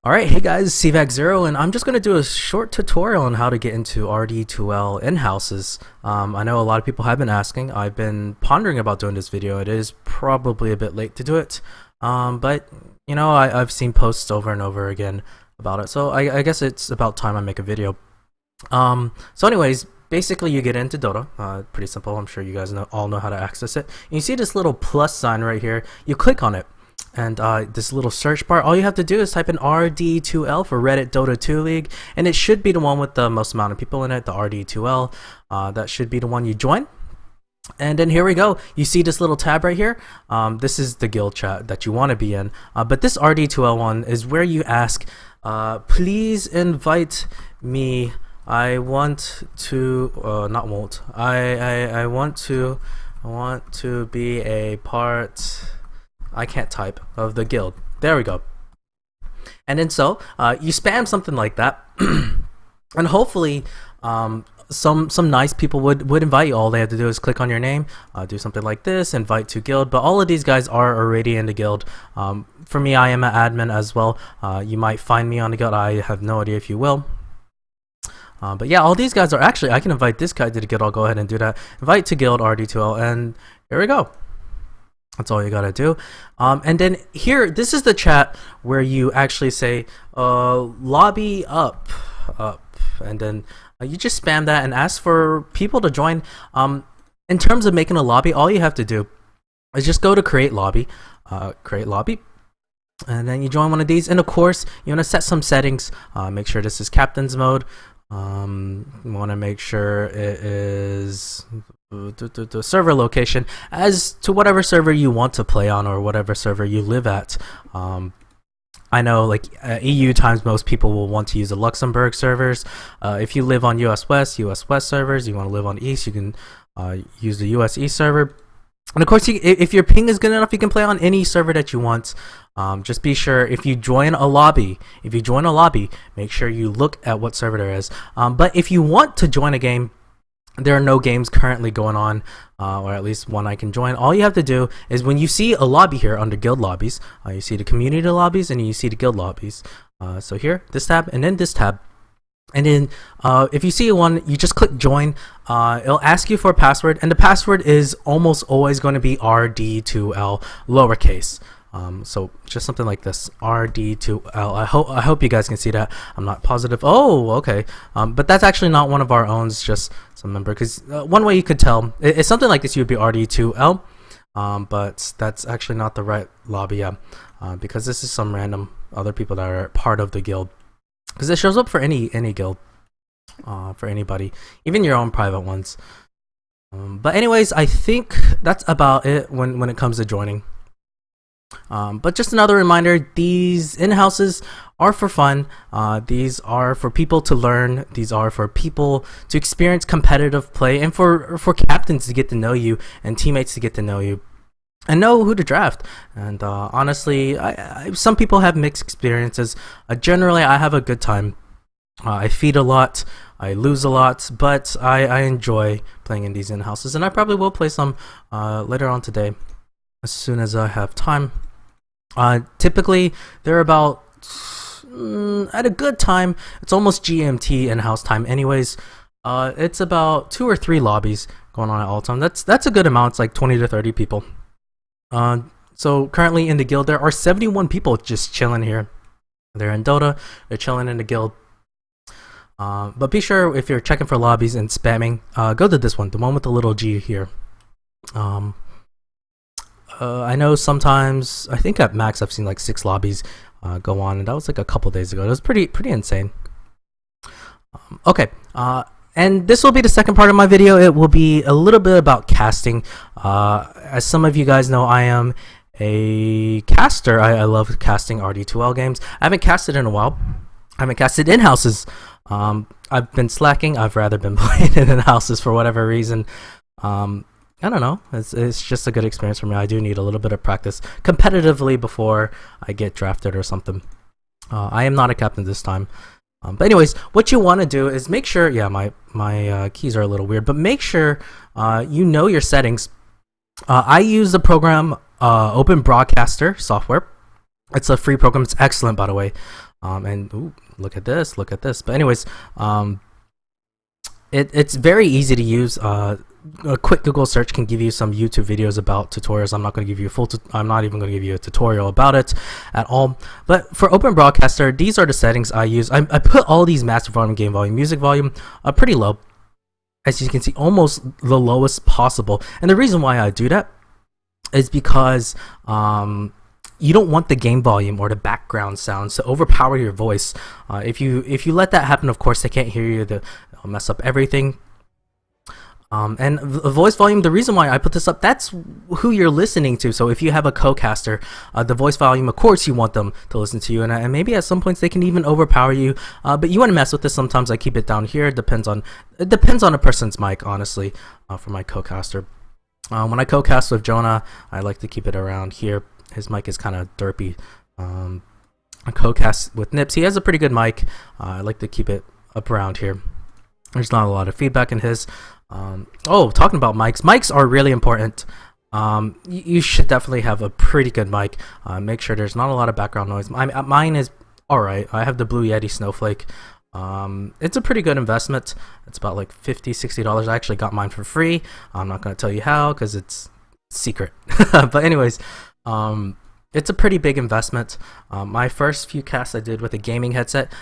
Alright, hey guys, CVAC0, and I'm just going to do a short tutorial on how to get into RD2L in-houses. I know a lot of people have been asking. I've been pondering about doing this video. It is probably a bit late to do it, but you know, I've seen posts over and over again about it, so I guess it's about time I make a video. So anyways, basically you get into Dota, pretty simple. I'm sure you guys all know how to access it. And you see this little plus sign right here, you click on it. And this little search bar, all you have to do is type in RD2L for Reddit Dota 2 League, and it should be the one with the most amount of people in it, the RD2L. That should be the one you join. And then here we go. You see this little tab right here. This is the guild chat that you want to be in. But this RD2L one is where you ask, please invite me. I want to, I want to be a part. I can't type of the guild. There we go. And then so you spam something like that, and hopefully some nice people would invite you. All they have to do is click on your name, do something like this, invite to guild. But all of these guys are already in the guild. For me, I am an admin as well. You might find me on the guild. I have no idea if you will. But yeah, all these guys are actually. I can invite this guy to the guild. I'll go ahead and do that. Invite to guild RD2L, and here we go. That's all you gotta do. And then here, this is the chat where you actually say lobby up, and then you just spam that and ask for people to join. In terms of making a lobby, all you have to do is just go to create lobby, and then you join one of these. And of course, you want to set some settings. Make sure this is captain's mode. You want to make sure it is the server location as to whatever server you want to play on or whatever server you live at. I know like EU times most people will want to use the Luxembourg servers. If you live on US West servers, you want to live on East, you can use the US East server. And of course, if your ping is good enough, you can play on any server that you want. Just be sure if you join a lobby, make sure you look at what server there is. But if you want to join a game, there are no games currently going on, or at least one I can join. All you have to do is when you see a lobby here under guild lobbies, you see the community lobbies and you see the guild lobbies. So here, this tab, and then this tab. And then if you see one, you just click join. It'll ask you for a password, and the password is almost always going to be RD2L lowercase. So just something like this, RD2L. I hope you guys can see that. I'm not positive. Oh, okay. But that's actually not one of our own. It's just some member. Because one way you could tell, it's something like this. You would be RD2L, but that's actually not the right lobby. Because this is some random other people that are part of the guild. Because it shows up for any guild, for anybody, even your own private ones. But anyways, I think that's about it when it comes to joining. But just another reminder, these in-houses are for fun. These are for people to learn. These are for people to experience competitive play, and for captains to get to know you and teammates to get to know you and know who to draft. And honestly, some people have mixed experiences. Generally, I have a good time. I feed a lot, I lose a lot, but I enjoy playing in these in-houses, and I probably will play some later on today as soon as I have time. Typically, they're about at a good time. It's almost GMT in-house time, anyways. It's about 2 or 3 lobbies going on at all time. That's a good amount. It's like 20 to 30 people. So currently in the guild, there are 71 people just chilling here. They're in Dota. They're chilling in the guild. But be sure if you're checking for lobbies and spamming, go to this one, the one with the little G here. I know sometimes, I think at max I've seen like 6 lobbies go on, and that was like a couple days ago. It was pretty insane. Okay, and this will be the second part of my video. It will be a little bit about casting. As some of you guys know, I am a caster. I love casting RD2L games. I haven't casted in a while. I haven't casted in-houses. I've been slacking. I've rather been playing in-houses for whatever reason. I don't know. It's just a good experience for me. I do need a little bit of practice competitively before I get drafted or something. I am not a captain this time. But anyways, what you want to do is make sure, yeah, my keys are a little weird, but make sure you know your settings. I use the program Open Broadcaster software. It's a free program. It's excellent, by the way. And ooh, look at this, look at this. But anyways, it's very easy to use. A quick Google search can give you some YouTube videos about tutorials. I'm not going to give you a full. I'm not even going to give you a tutorial about it at all. But for Open Broadcaster, these are the settings I use. I put all these master volume, game volume, music volume pretty low, as you can see, almost the lowest possible. And the reason why I do that is because you don't want the game volume or the background sounds to overpower your voice. If you let that happen, of course they can't hear you. They'll mess up everything. And voice volume, the reason why I put this up, that's who you're listening to. So if you have a co-caster, the voice volume, of course you want them to listen to you, and maybe at some points they can even overpower you. But you want to mess with this. Sometimes I keep it down here. It depends on a person's mic, honestly. For my co-caster, when I co-cast with Jonah, I like to keep it around here. His mic is kind of derpy. I co-cast with Nips. He has a pretty good mic. I like to keep it up around here. There's not a lot of feedback in his. Talking about mics are really important. You should definitely have a pretty good mic. Make sure there's not a lot of background noise. Mine is alright. I have the Blue Yeti Snowflake. It's a pretty good investment. It's about like $50-$60. I actually got mine for free. I'm not going to tell you how because it's secret. But anyways, it's a pretty big investment. My first few casts I did with a gaming headset.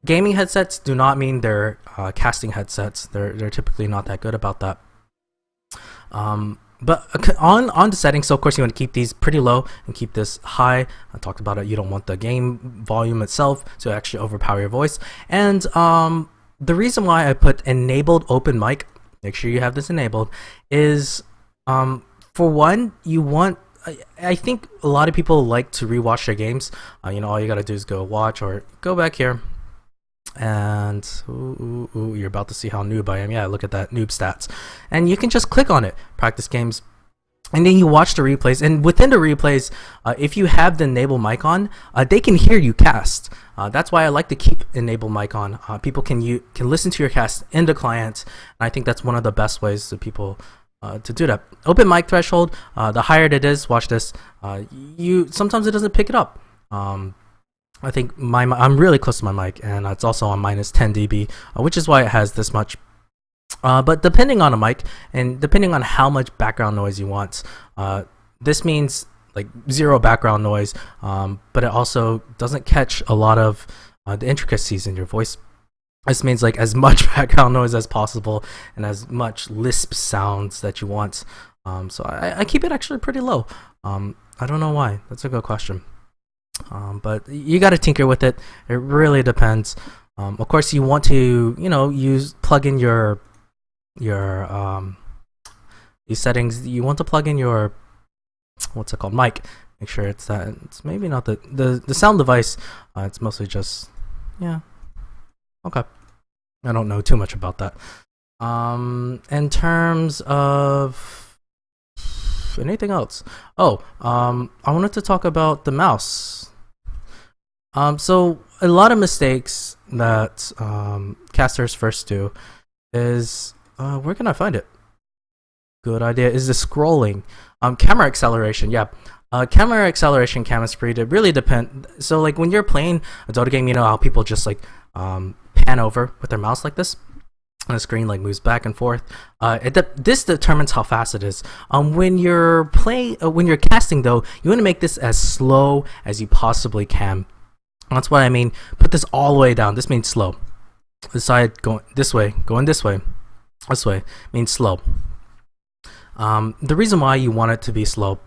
Gaming headsets do not mean they're casting headsets. They're typically not that good about that. But on the settings, so of course you want to keep these pretty low and keep this high. I talked about it. You don't want the game volume itself to actually overpower your voice. And the reason why I put enabled open mic, make sure you have this enabled, is for one, you want. I think a lot of people like to rewatch their games. All you gotta do is go watch or go back here. And you're about to see how noob I am. Yeah, look at that, noob stats. And you can just click on it, practice games, and then you watch the replays. And within the replays, if you have the enable mic on, they can hear you cast. That's why I like to keep enable mic on. People can listen to your cast in the client, and I think that's one of the best ways to people to do that. Open mic threshold, the higher it is, watch this, sometimes it doesn't pick it up. I think I'm really close to my mic, and it's also on minus 10 dB, which is why it has this much. But depending on a mic and depending on how much background noise you want, this means like zero background noise, but it also doesn't catch a lot of the intricacies in your voice. This means like as much background noise as possible and as much lisp sounds that you want. So I keep it actually pretty low. I don't know why. That's a good question. But you got to tinker with it. It really depends. Of course, you want to plug in your these settings. You want to plug in your what's it called, mic. Make sure it's that. It's maybe not the sound device. It's mostly just okay. I don't know too much about that. In terms of anything else? I wanted to talk about the mouse. So a lot of mistakes that casters first do is where can I find it? Good idea is the scrolling. Camera acceleration. Yeah. Camera acceleration, camera speed, it really depends. So like when you're playing a Dota game, you know how people just like pan over with their mouse like this, and the screen like moves back and forth. This determines how fast it is. When you're casting though, you want to make this as slow as you possibly can. That's what I mean. Put this all the way down. This means slow. This side going this way, this way means slow. The reason why you want it to be slow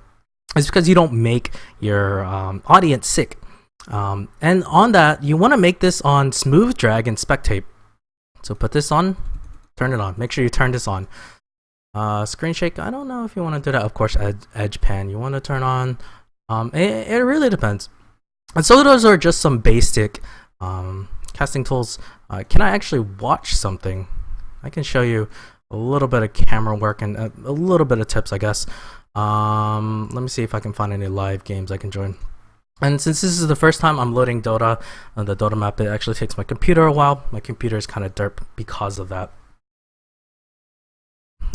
is because you don't make your audience sick. And on that, you want to make this on smooth drag and spectate. So put this on, turn it on. Make sure you turn this on. Screen shake, I don't know if you want to do that. Of course, edge pan, you want to turn on. It really depends. And so those are just some basic casting tools. Can I actually watch something? I can show you a little bit of camera work and a little bit of tips, I guess. Let me see if I can find any live games I can join. And since this is the first time I'm loading Dota, the Dota map, it actually takes my computer a while. My computer is kind of derp because of that.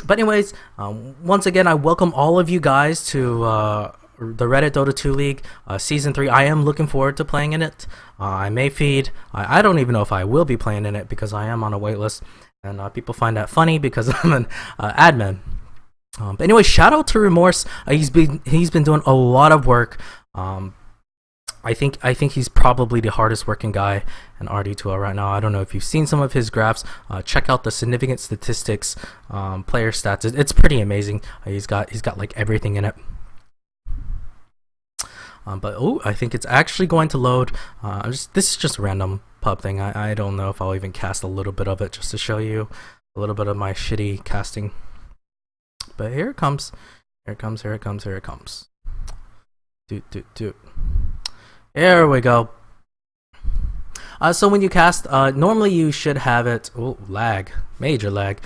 But anyways, once again, I welcome all of you guys to the Reddit Dota 2 League Season 3. I am looking forward to playing in it. I may feed. I don't even know if I will be playing in it because I am on a waitlist, and people find that funny because I'm an admin. But anyway, shout out to Remorse. He's been doing a lot of work. I think he's probably the hardest working guy in RD2L right now. I don't know if you've seen some of his graphs. Check out the significant statistics, player stats. It's pretty amazing. He's got like everything in it. But I think it's actually going to load. This is just a random pub thing. I don't know if I'll even cast a little bit of it just to show you a little bit of my shitty casting. But here it comes. Here it comes. Here it comes. Here it comes. There we go. So when you cast, normally you should have it. Oh, lag. Major lag.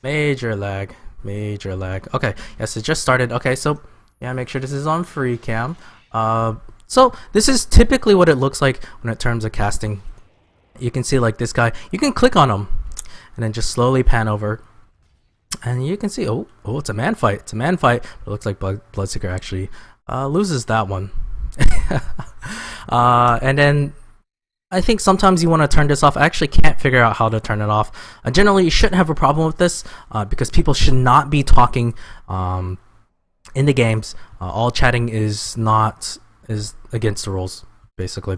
Major lag. Major lag. Okay. Yes, it just started. Okay, so yeah, make sure this is on free cam. So this is typically what it looks like when in terms of casting. You can see like this guy. You can click on him and then just slowly pan over. And you can see, oh, it's a man fight. It's a man fight. It looks like Bloodseeker actually loses that one. And then I think sometimes you want to turn this off. I actually can't figure out how to turn it off. Generally, you shouldn't have a problem with this because people should not be talking in the games. All chatting is against the rules, basically.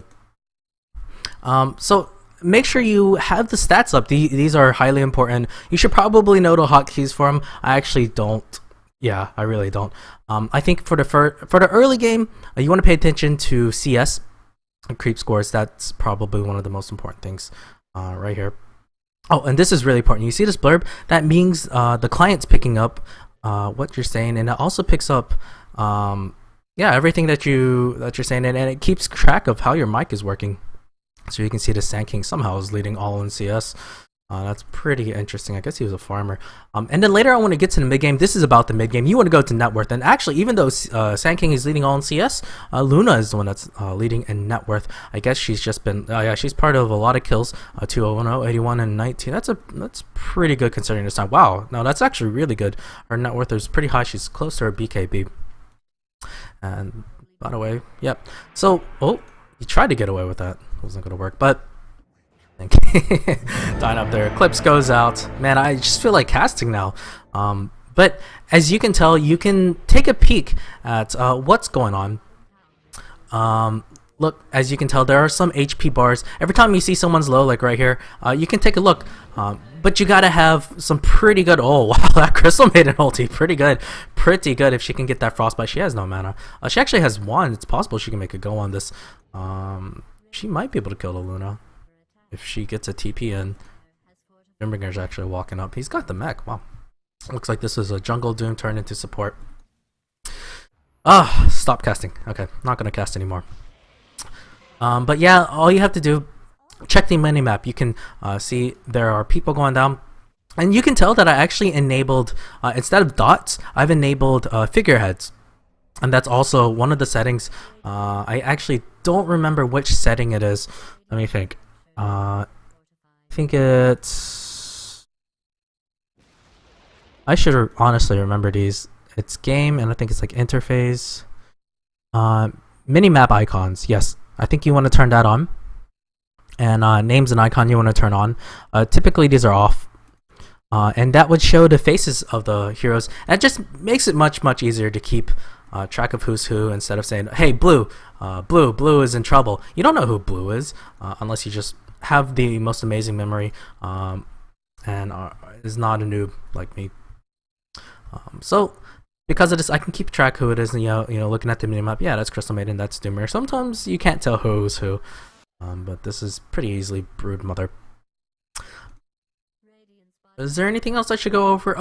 So make sure you have the stats up. These are highly important. You should probably know the hotkeys for them. I actually don't. Yeah, I really don't. I think for the early game, you want to pay attention to CS and creep scores. That's probably one of the most important things right here. Oh, and this is really important. You see this blurb? That means the client's picking up what you're saying, and it also picks up everything that you're saying, and it keeps track of how your mic is working. So you can see the Sand King somehow is leading all in CS. That's pretty interesting. I guess he was a farmer. And then later on when it gets to the mid game, this is about the mid game. You want to go to net worth. And actually, even though Sand King is leading all in CS, Luna is the one that's leading in net worth. I guess she's just been, she's part of a lot of kills. 200, 81, and 19. That's pretty good considering this time. Wow, no, that's actually really good. Her net worth is pretty high. She's close to her BKB. And by the way, yep. So, he tried to get away with that. It wasn't going to work, but dying up there. Clips goes out. Man, I just feel like casting now. But as you can tell, you can take a peek at what's going on. Look, as you can tell, there are some HP bars. Every time you see someone's low, like right here, you can take a look. But you gotta have some pretty good. Oh wow, that Crystal Maiden ulti, pretty good if she can get that frostbite. She has no mana. She actually has one. It's possible she can make a go on this. She might be able to kill the Luna if she gets a TP in. Grimringer's actually walking up. He's got the mech. Wow. Looks like this was a Jungle Doom turned into support. Stop casting. Okay, not gonna cast anymore. But yeah, all you have to do, check the minimap. You can see there are people going down. And you can tell that I actually enabled, instead of dots, I've enabled figureheads. And that's also one of the settings. I actually don't remember which setting it is. Let me think. I think it's... I should honestly remember these. It's game, and I think it's like interface. Minimap icons, yes. I think you want to turn that on. And names and icon you want to turn on. Typically these are off. And that would show the faces of the heroes. And it just makes it much easier to keep track of who's who instead of saying, hey, Blue is in trouble. You don't know who Blue is unless you just have the most amazing memory and is not a noob like me. So because of this, I can keep track who it is, and you know, looking at the minimap, yeah, that's Crystal Maiden, that's Doomer. Sometimes you can't tell who's who, but this is pretty easily Brood Mother. Is there anything else I should go over?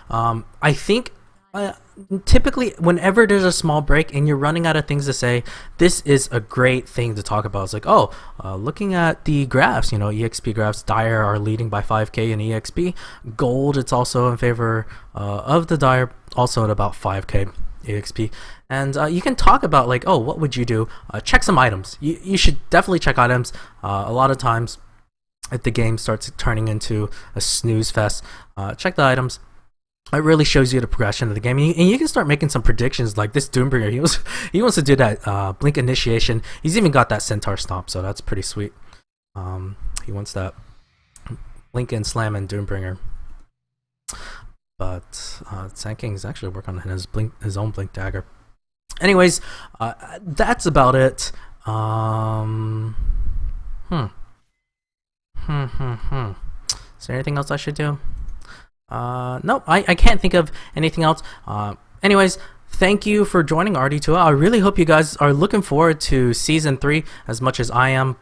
I think typically whenever there's a small break and you're running out of things to say, this is a great thing to talk about. It's like, looking at the graphs, EXP graphs, Dire are leading by 5k in EXP. Gold, it's also in favor of the Dire, also at about 5k EXP. And you can talk about like, what would you do? Check some items. You should definitely check items. A lot of times if the game starts turning into a snooze fest, check the items. it really shows you the progression of the game, and you can start making some predictions. Like this Doombringer, he wants to do that blink initiation. He's even got that centaur stomp, so that's pretty sweet. He wants that blink and slam and Doombringer. But Sand King is actually working on his own blink dagger. Anyways, that's about it. Is there anything else I should do? Nope, I can't think of anything else. Anyways, thank you for joining RD2L. I really hope you guys are looking forward to Season 3 as much as I am.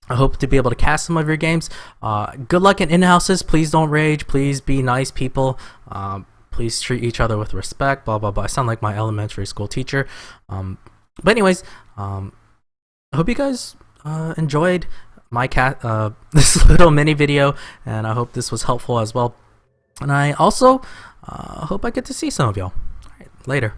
I hope to be able to cast some of your games. Good luck in in-houses. Please don't rage. Please be nice people. Please treat each other with respect. Blah, blah, blah. I sound like my elementary school teacher. But anyways, I hope you guys enjoyed my this little mini video, and I hope this was helpful as well. And I also hope I get to see some of y'all. All right, later.